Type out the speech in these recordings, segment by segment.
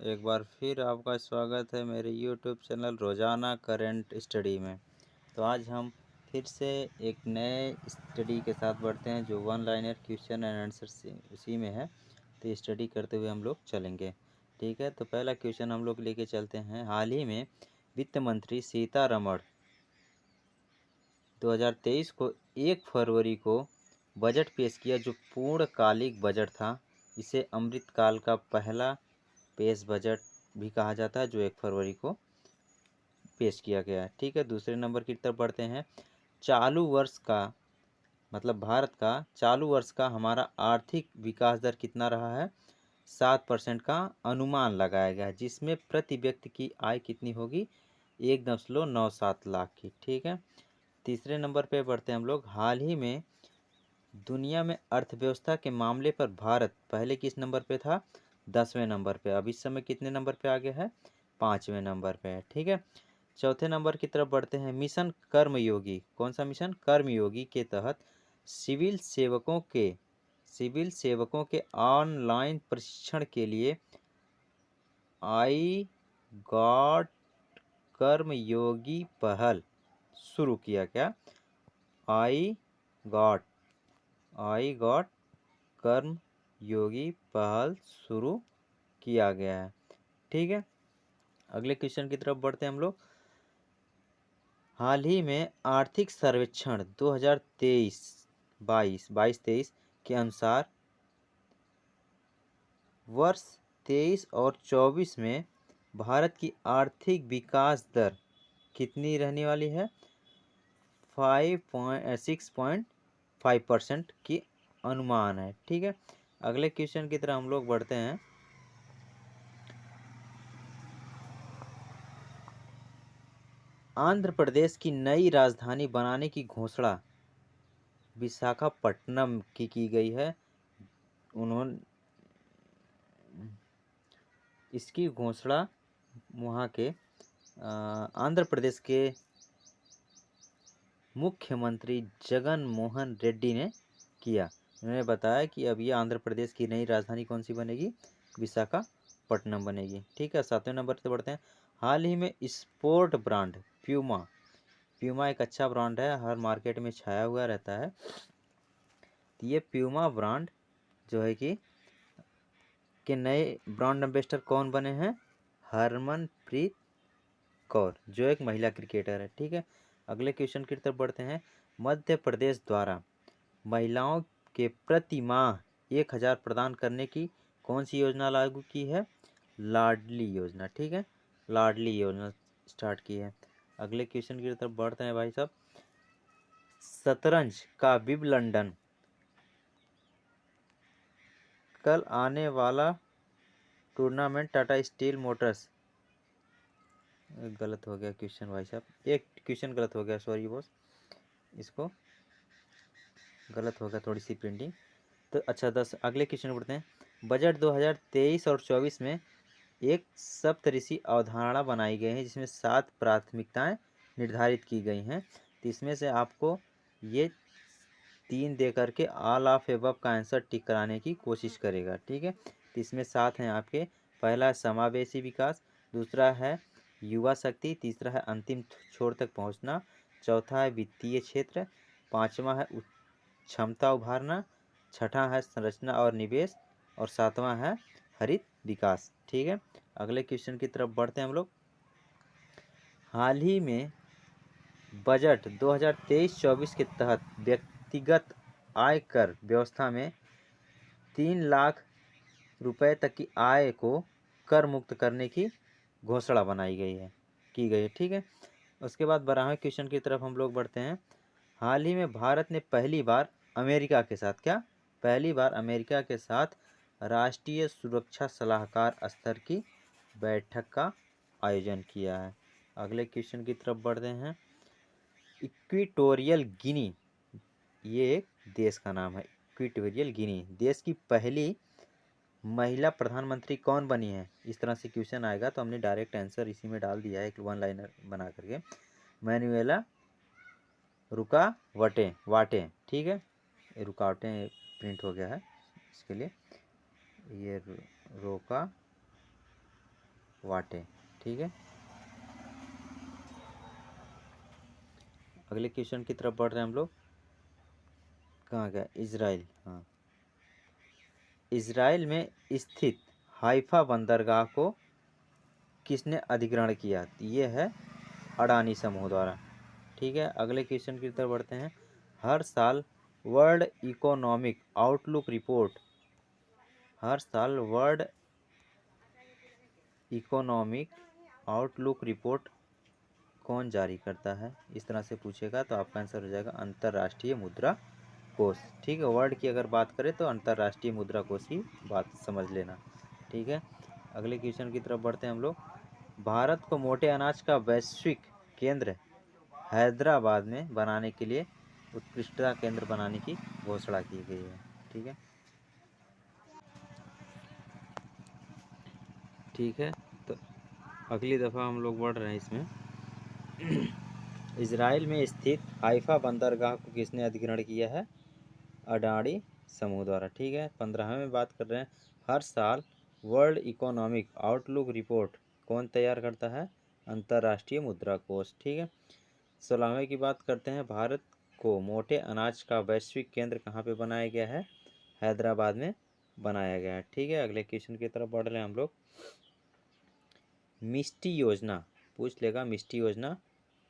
एक बार फिर आपका स्वागत है मेरे YouTube चैनल रोज़ाना करंट स्टडी में। तो आज हम फिर से एक नए स्टडी के साथ बढ़ते हैं जो one liner question and answer उसी में है। तो ये स्टडी करते हुए हम लोग चलेंगे, ठीक है। तो पहला क्वेश्चन हम लोग लेके चलते हैं। हाल ही में वित्त मंत्री सीतारमण 2023 को 1 फरवरी को बजट पेश किया जो पूर्णकालिक बजट था। इसे अमृतकाल का पहला पेश बजट भी कहा जाता है जो 1 फरवरी को पेश किया गया है, ठीक है। दूसरे नंबर की तरफ बढ़ते हैं। चालू वर्ष का मतलब भारत का चालू वर्ष का हमारा आर्थिक विकास दर कितना रहा है? 7% का अनुमान लगाया गया है, जिसमें प्रति व्यक्ति की आय कितनी होगी? 1.97 लाख की, ठीक है। तीसरे नंबर पे बढ़ते हैं हम लोग। हाल ही में दुनिया में अर्थव्यवस्था के मामले पर भारत पहले किस नंबर पे था? 10वें नंबर पे। अब इस समय कितने नंबर पे आ गया है? 5वें नंबर पे है, ठीक है। चौथे नंबर की तरफ बढ़ते हैं। मिशन कर्मयोगी, कौन सा मिशन? कर्मयोगी के तहत सिविल सेवकों के ऑनलाइन प्रशिक्षण के लिए आई गॉट कर्मयोगी पहल शुरू किया। क्या? आई गॉट कर्मयोगी पहल शुरू किया गया है, ठीक है। अगले क्वेश्चन की तरफ बढ़ते हैं हम लोग। हाल ही में आर्थिक सर्वेक्षण 2023 के अनुसार वर्ष 23 और 24 में भारत की आर्थिक विकास दर कितनी रहने वाली है? 6.5% की अनुमान है, ठीक है। अगले क्वेश्चन की तरफ हम लोग बढ़ते हैं। आंध्र प्रदेश की नई राजधानी बनाने की घोषणा विशाखापट्टनम की गई है। उन्होंने इसकी घोषणा वहाँ के आंध्र प्रदेश के मुख्यमंत्री जगन मोहन रेड्डी ने किया। उन्होंने बताया कि अब ये आंध्र प्रदेश की नई राजधानी कौन सी बनेगी? विशाखापट्टनम बनेगी, ठीक है। 7वें नंबर से बढ़ते हैं। हाल ही में स्पोर्ट ब्रांड प्यूमा एक अच्छा ब्रांड है, हर मार्केट में छाया हुआ रहता है। तो ये प्यूमा ब्रांड जो है कि के नए ब्रांड एम्बेसडर कौन बने हैं? हरमनप्रीत कौर, जो एक महिला क्रिकेटर है, ठीक है। अगले क्वेश्चन की तरफ बढ़ते हैं। मध्य प्रदेश द्वारा महिलाओं के प्रति माह 1000 प्रदान करने की कौन सी योजना लागू की है? लाडली योजना, ठीक है। लाडली योजना स्टार्ट की है। अगले क्वेश्चन की तरफ बढ़ते हैं भाई साहब। शतरंज का विंबलडन कल आने वाला टूर्नामेंट टाटा स्टील मोटर्स, गलत हो गया क्वेश्चन भाई साहब, एक क्वेश्चन गलत हो गया, सॉरी बॉस, इसको गलत हो गया थोड़ी सी प्रिंटिंग। तो अच्छा 10 अगले क्वेश्चन पढ़ते हैं। बजट 2023 और 24 में एक सप्तऋषि अवधारणा बनाई गई है जिसमें 7 प्राथमिकताएं निर्धारित की गई हैं। तो इसमें से आपको ये 3 दे करके ऑल ऑफ एबव का आंसर टिक कराने की कोशिश करेगा, ठीक है। तो इसमें 7 हैं आपके। पहला है समावेशी विकास, दूसरा है युवा शक्ति, तीसरा है अंतिम छोर तक पहुंचना, चौथा है वित्तीय क्षेत्र, पांचवा है क्षमता उभारना, छठा है संरचना और निवेश, और सातवां है हरित विकास, ठीक है। अगले क्वेश्चन की तरफ बढ़ते हैं हम लोग। हाल ही में बजट 2023-24 के तहत व्यक्तिगत आयकर व्यवस्था में 3 लाख रुपए तक की आय को कर मुक्त करने की घोषणा बनाई गई है की गई है, ठीक है। उसके बाद 12वें क्वेश्चन की तरफ हम लोग बढ़ते हैं। हाल ही में भारत ने पहली बार अमेरिका के साथ राष्ट्रीय सुरक्षा सलाहकार स्तर की बैठक का आयोजन किया है। अगले क्वेश्चन की तरफ बढ़ते हैं। इक्वेटोरियल गिनी, ये एक देश का नाम है। इक्वेटोरियल गिनी देश की पहली महिला प्रधानमंत्री कौन बनी है? इस तरह से क्वेश्चन आएगा तो हमने डायरेक्ट आंसर इसी में डाल दिया है, एक वन लाइनर बना करके। मैनुएला वाटे, ठीक है। रुकावटें प्रिंट हो गया है इसके लिए, ये रोका वाटे। ठीक है, अगले क्वेश्चन की तरफ बढ़ रहे हैं हम लोग। कहाँ गया, इजराइल। हाँ, इजराइल में स्थित हाइफा बंदरगाह को किसने अधिग्रहण किया? ये है अडानी समूह द्वारा। ठीक है, अगले क्वेश्चन की तरफ बढ़ते हैं। हर साल वर्ल्ड इकोनॉमिक आउटलुक रिपोर्ट, हर साल वर्ल्ड इकोनॉमिक आउटलुक रिपोर्ट कौन जारी करता है? इस तरह से पूछेगा तो आपका आंसर हो जाएगा अंतर्राष्ट्रीय मुद्रा कोष। ठीक है, वर्ल्ड की अगर बात करें तो अंतर्राष्ट्रीय मुद्रा कोष की बात समझ लेना। ठीक है, अगले क्वेश्चन की तरफ बढ़ते हैं हम लोग। भारत को मोटे अनाज का वैश्विक केंद्र हैदराबाद में बनाने के लिए उत्कृष्टता केंद्र बनाने की घोषणा की गई है। ठीक है, ठीक है, तो अगली दफ़ा हम लोग बढ़ रहे हैं इसमें। इजराइल में स्थित हाइफा बंदरगाह को किसने अधिग्रहण किया है? अडानी समूह द्वारा। ठीक है, 15वें में बात कर रहे हैं। हर साल वर्ल्ड इकोनॉमिक आउटलुक रिपोर्ट कौन तैयार करता है? अंतर्राष्ट्रीय मुद्रा कोष। ठीक है, 16वें की बात करते हैं। भारत को मोटे अनाज का वैश्विक केंद्र कहाँ पे बनाया गया है? हैदराबाद में बनाया गया है। ठीक है, अगले क्वेश्चन की तरफ बढ़ रहे हैं हम लोग। मिष्टी योजना पूछ लेगा, मिष्टी योजना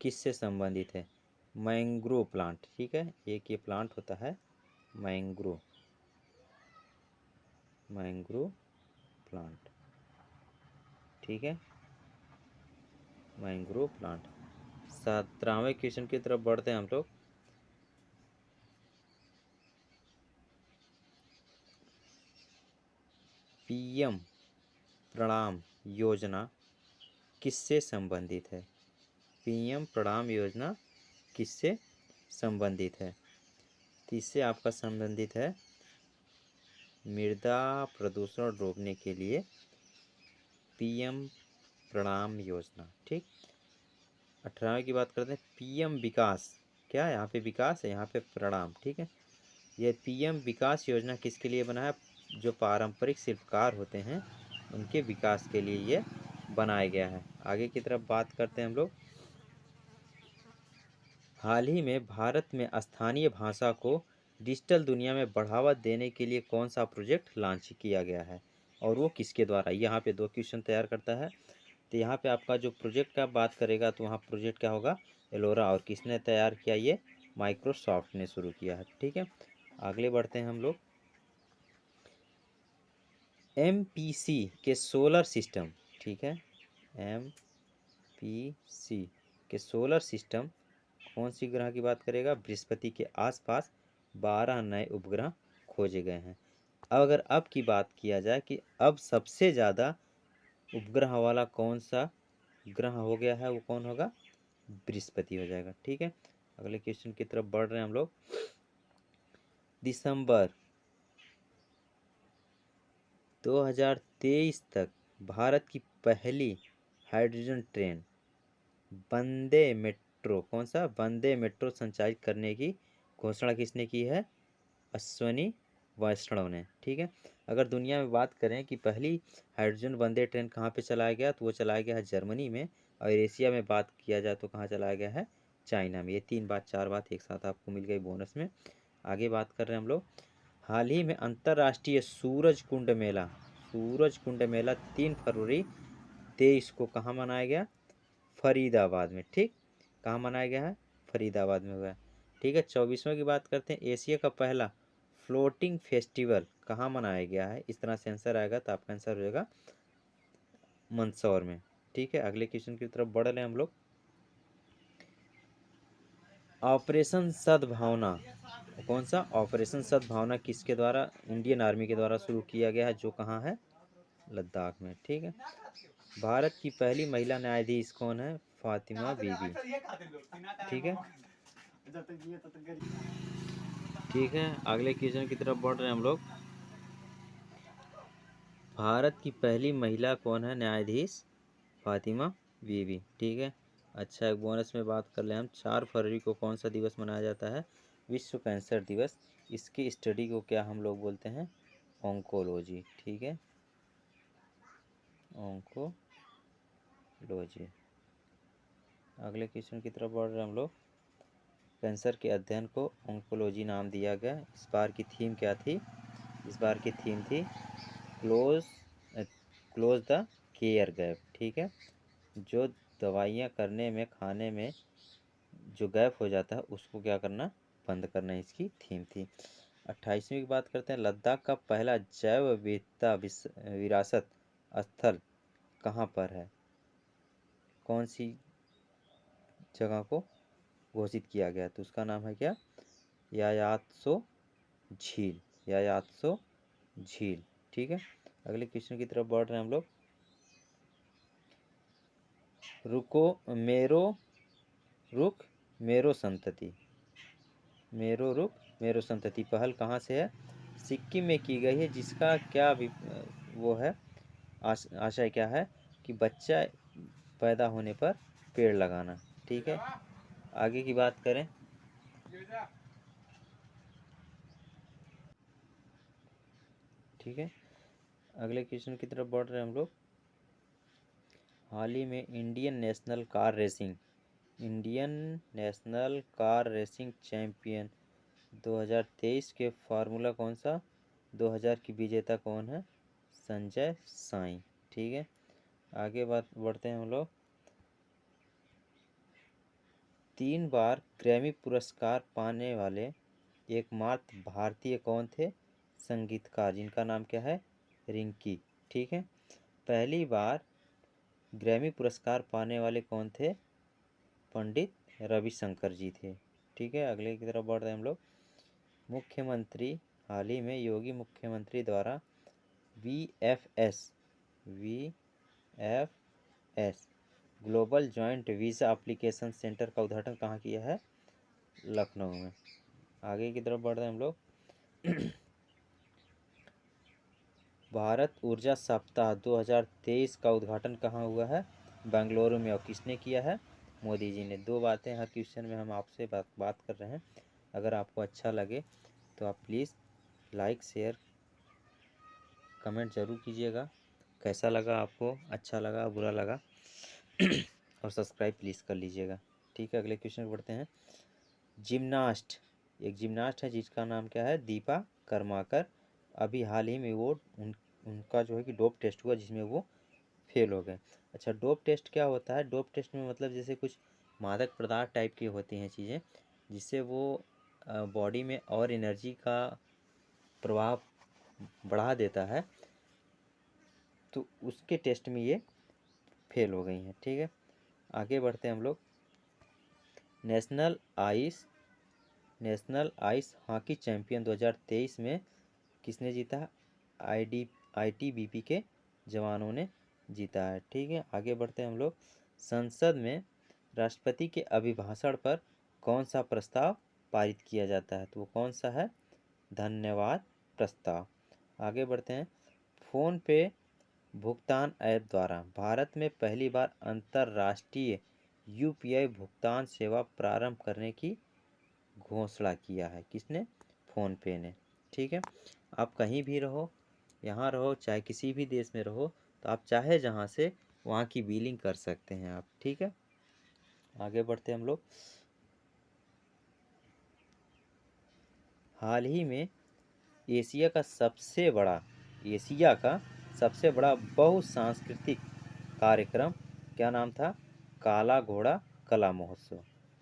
किससे संबंधित है? Mangrove plant. ठीक है, एक ये प्लांट होता है मैंग्रोव, मैंग्रोव प्लांट। ठीक है, मैंग्रोव प्लांट। 17वें क्वेश्चन की तरफ बढ़ते हैं हम लोग। पीएम प्रणाम योजना किससे संबंधित है? पीएम प्रणाम योजना किससे संबंधित है? तो इससे आपका संबंधित है मृदा प्रदूषण रोकने के लिए पीएम प्रणाम योजना। ठीक, 18वें की बात करते हैं। पीएम विकास, क्या है यहाँ पे विकास है, यहाँ पे प्रणाम। ठीक है, ये पीएम विकास योजना किसके लिए बना है? जो पारंपरिक शिल्पकार होते हैं उनके विकास के लिए ये बनाया गया है। आगे की तरफ बात करते हैं हम लोग। हाल ही में भारत में स्थानीय भाषा को डिजिटल दुनिया में बढ़ावा देने के लिए कौन सा प्रोजेक्ट लॉन्च किया गया है और वो किसके द्वारा? यहाँ पे दो क्वेश्चन तैयार करता है। तो यहाँ पे आपका जो प्रोजेक्ट का बात करेगा तो वहाँ प्रोजेक्ट क्या होगा? एलोरा। और किसने तैयार किया? ये माइक्रोसॉफ्ट ने शुरू किया है। ठीक है, आगे बढ़ते हैं हम लोग। एमपीसी के सोलर सिस्टम, ठीक है, एमपीसी के सोलर सिस्टम कौन सी ग्रह की बात करेगा? बृहस्पति के आसपास 12 नए उपग्रह खोजे गए हैं। अगर अब की बात किया जाए कि अब सबसे ज़्यादा उपग्रह वाला कौन सा ग्रह हो गया है, वो कौन होगा? बृहस्पति हो जाएगा। ठीक है, अगले क्वेश्चन की तरफ बढ़ रहे हैं हम लोग। दिसंबर 2023 तक भारत की पहली हाइड्रोजन ट्रेन वंदे मेट्रो, कौन सा? वंदे मेट्रो संचालित करने की घोषणा किसने की है? अश्वनी वैष्णव ने। ठीक है, अगर दुनिया में बात करें कि पहली हाइड्रोजन वंदे ट्रेन कहाँ पे चलाया गया, तो वो चलाया गया है जर्मनी में। और एशिया में बात किया जाए तो कहाँ चलाया गया है? चाइना में। ये 3 बात 4 बात एक साथ आपको मिल गई बोनस में। आगे बात कर रहे हैं हम लोग। हाल ही में अंतर्राष्ट्रीय सूरज कुंड मेला, सूरज कुंड मेला 3 फरवरी 23 को कहाँ मनाया गया? फरीदाबाद में। ठीक, कहाँ मनाया गया है? फरीदाबाद में हुआ है। ठीक है, 24वें की बात करते हैं। एशिया का पहला फ्लोटिंग फेस्टिवल कहाँ मनाया गया है? इस तरह से आंसर आएगा तो आपका आंसर हो जाएगा मंदसौर में। ठीक है, अगले क्वेश्चन की तरफ बढ़ रहे हैं हम लोग। ऑपरेशन सद्भावना, कौन सा? ऑपरेशन सद्भावना किसके द्वारा? इंडियन आर्मी के द्वारा शुरू किया गया है, जो कहाँ है? लद्दाख में। ठीक है, भारत की पहली महिला न्यायाधीश कौन है? फातिमा बीबी। ठीक है, ठीक है, अगले क्वेश्चन की तरफ बढ़ रहे हैं हम लोग। भारत की पहली महिला कौन है न्यायाधीश? फातिमा बीबी। ठीक है, अच्छा, एक बोनस में बात कर ले हम। 4 फरवरी को कौन सा दिवस मनाया जाता है? विश्व कैंसर दिवस। इसकी स्टडी को क्या हम लोग बोलते हैं? ऑन्कोलॉजी। ठीक है, ऑन्कोलॉजी। लो जी, अगले क्वेश्चन की तरफ बढ़ रहे हैं हम लोग। कैंसर के अध्ययन को ऑन्कोलॉजी नाम दिया गया। इस बार की थीम क्या थी? इस बार की थीम थी close close the care gap. ठीक है, जो दवाइयाँ करने में, खाने में जो गैप हो जाता है उसको क्या करना, बंद करना, इसकी थीम थी। 28वीं की बात करते हैं। लद्दाख का पहला जैव विविधता विरासत स्थल कहाँ पर है? कौन सी जगह को घोषित किया गया? तो उसका नाम है क्या? यायात्सो झील। यायात्सो झील। ठीक है, अगले क्वेश्चन की तरफ बढ़ रहे हैं हम लोग। रुको मेरो रुख मेरो संतति। मेरो रुख मेरो संतति पहल कहाँ से है? सिक्किम में की गई है, जिसका क्या वो है, आशय क्या है कि बच्चा पैदा होने पर पेड़ लगाना। ठीक है, आगे की बात करें। ठीक है, अगले क्वेश्चन की तरफ बढ़ रहे हैं हम लोग। हाल ही में Indian national car racing champion 2023 के फार्मूला कौन सा 2000 की विजेता कौन है? संजय साई। ठीक है, आगे बात बढ़ते हैं हम लोग। 3 बार ग्रैमी पुरस्कार पाने वाले एकमात्र भारतीय कौन थे? संगीतकार, जिनका नाम क्या है? रिंकी। ठीक है, पहली बार ग्रैमी पुरस्कार पाने वाले कौन थे? पंडित रविशंकर जी थे। ठीक है, अगले की तरफ बढ़ रहे हैं हम लोग। मुख्यमंत्री, हाल ही में योगी मुख्यमंत्री द्वारा VFS global joint visa application centre का उद्घाटन कहाँ किया है? लखनऊ में। आगे की तरफ बढ़ रहे हैं हम लोग। भारत ऊर्जा सप्ताह 2023 का उद्घाटन कहाँ हुआ है? बेंगलुरु में। और किसने किया है? मोदी जी ने। दो बातें हर क्वेश्चन में हम आपसे बात कर रहे हैं। अगर आपको अच्छा लगे तो आप प्लीज़ लाइक शेयर कमेंट ज़रूर कीजिएगा। कैसा लगा आपको, अच्छा लगा, बुरा लगा और सब्सक्राइब प्लीज़ कर लीजिएगा। ठीक है, अगले क्वेश्चन बढ़ते हैं। एक जिम्नास्ट है जिसका नाम क्या है? दीपा कर्माकर। अभी हाल ही में वो उनका जो है कि डोप टेस्ट हुआ, जिसमें वो फेल हो गए। अच्छा, डोप टेस्ट क्या होता है? डोप टेस्ट में मतलब जैसे कुछ मादक पदार्थ टाइप की होती हैं चीज़ें, जिससे वो बॉडी में और एनर्जी का प्रभाव बढ़ा देता है, तो उसके टेस्ट में ये फेल हो गई हैं। ठीक है, आगे बढ़ते हैं हम लोग। नेशनल आइस हॉकी चैंपियन 2023 में किसने जीता? ITBP के जवानों ने जीता है। ठीक है, आगे बढ़ते हैं हम लोग। संसद में राष्ट्रपति के अभिभाषण पर कौन सा प्रस्ताव पारित किया जाता है? तो वो कौन सा है? धन्यवाद प्रस्ताव। आगे बढ़ते हैं। फ़ोन पे भुगतान ऐप द्वारा भारत में पहली बार अंतर्राष्ट्रीय UPI भुगतान सेवा प्रारंभ करने की घोषणा किया है। किसने? फ़ोन पे ने। ठीक है, आप कहीं भी रहो, यहाँ रहो चाहे किसी भी देश में रहो, तो आप चाहे जहाँ से वहाँ की बिलिंग कर सकते हैं आप। ठीक है, आगे बढ़ते हैं हम लोग। हाल ही में एशिया का सबसे बड़ा बहुसांस्कृतिक कार्यक्रम क्या नाम था? काला घोड़ा कला महोत्सव।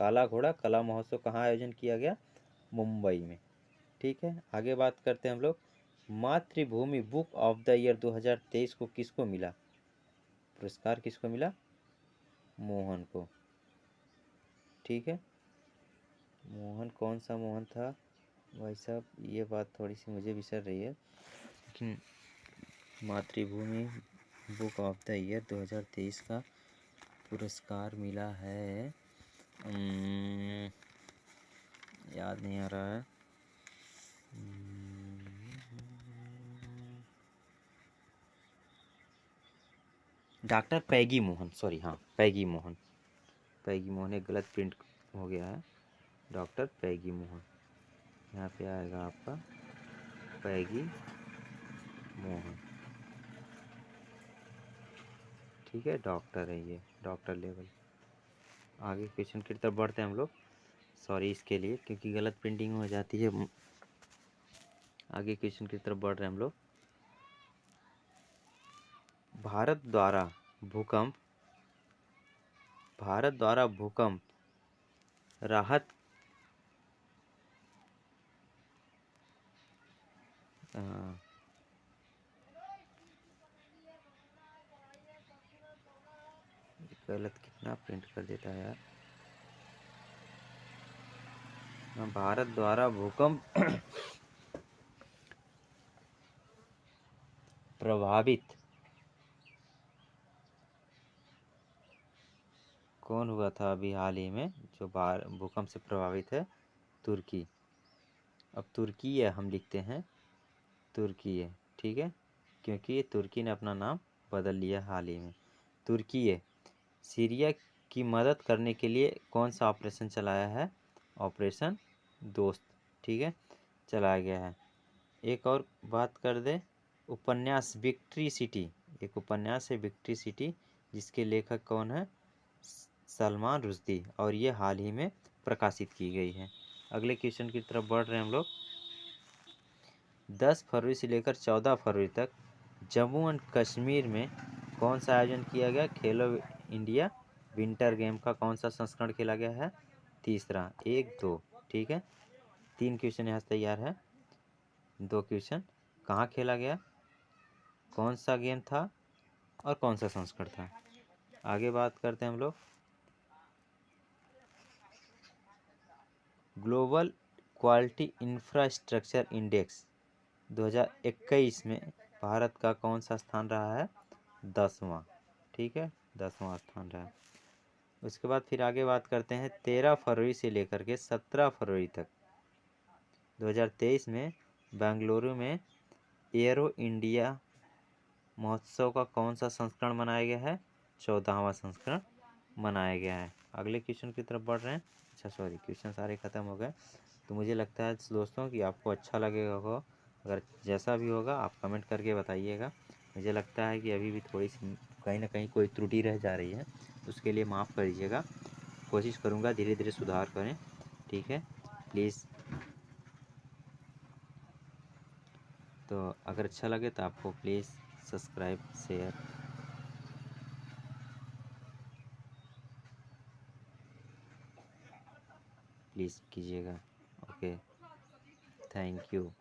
काला घोड़ा कला महोत्सव कहाँ आयोजन किया गया? मुंबई में। ठीक है, आगे बात करते हैं हम लोग। मातृभूमि बुक ऑफ द ईयर 2023 को किसको मिला? पुरस्कार किसको मिला? मोहन को। ठीक है, मोहन कौन सा मोहन था भाई साहब, ये बात थोड़ी सी मुझे बिसर रही है, लेकिन मातृभूमि बुक ऑफ द ईयर 2023 का पुरस्कार मिला है, याद नहीं आ रहा है। डॉक्टर पैगी मोहन, सॉरी, हाँ पैगी मोहन। एक गलत प्रिंट हो गया है। डॉक्टर पैगी मोहन, यहाँ पे आएगा आपका पैगी मोहन। ठीक है, डॉक्टर है ये, डॉक्टर लेवल। आगे क्वेश्चन की तरफ बढ़ते हैं हम लोग। सॉरी इसके लिए, क्योंकि गलत प्रिंटिंग हो जाती है। आगे क्वेश्चन की तरफ बढ़ रहे हैं हम लोग। भारत द्वारा भूकंप राहत अ, गलत कितना प्रिंट कर देता है यार। भारत द्वारा भूकंप प्रभावित कौन हुआ था अभी हाल ही में जो भूकंप से प्रभावित है? तुर्की। अब तुर्की है हम लिखते हैं, तुर्की है, ठीक है, क्योंकि ये तुर्की ने अपना नाम बदल लिया हाल ही में। तुर्की है। सीरिया की मदद करने के लिए कौन सा ऑपरेशन चलाया है? ऑपरेशन दोस्त, ठीक है, चलाया गया है। एक और बात कर दे, उपन्यास विक्ट्री सिटी, एक उपन्यास है विक्ट्री सिटी, जिसके लेखक कौन है? सलमान रुश्दी, और ये हाल ही में प्रकाशित की गई है। अगले क्वेश्चन की तरफ बढ़ रहे हैं हम लोग। 10 फरवरी से लेकर 14 फरवरी तक जम्मू एंड कश्मीर में कौन सा आयोजन किया गया? खेलो इंडिया विंटर गेम का कौन सा संस्करण खेला गया है? तीसरा। 1 2, ठीक है, 3 क्वेश्चन यहाँ तैयार है। 2 क्वेश्चन, कहाँ खेला गया, कौन सा गेम था, और कौन सा संस्करण था। आगे बात करते हैं हम लोग। ग्लोबल क्वालिटी इंफ्रास्ट्रक्चर इंडेक्स 2021 में भारत का कौन सा स्थान रहा है? 10वां, ठीक है, 10वां स्थान रहा है। उसके बाद फिर आगे बात करते हैं 13 फरवरी से लेकर के 17 फरवरी तक 2023 में बेंगलुरु में एयरो इंडिया महोत्सव का कौन सा संस्करण मनाया गया है? 14वां संस्करण मनाया गया है। अगले क्वेश्चन की तरफ बढ़ रहे हैं। अच्छा सॉरी, क्वेश्चन सारे ख़त्म हो गए। तो मुझे लगता है दोस्तों कि आपको अच्छा लगेगा होगा। अगर जैसा भी होगा आप कमेंट करके बताइएगा। मुझे लगता है कि अभी भी थोड़ी सी कहीं ना कहीं कोई त्रुटि रह जा रही है, उसके लिए माफ़ कर दीजिएगा। कोशिश करूँगा धीरे धीरे सुधार करें, ठीक है, प्लीज़। तो अगर अच्छा लगे तो आपको प्लीज़ सब्सक्राइब शेयर प्लीज़ कीजिएगा। Okay, thank you.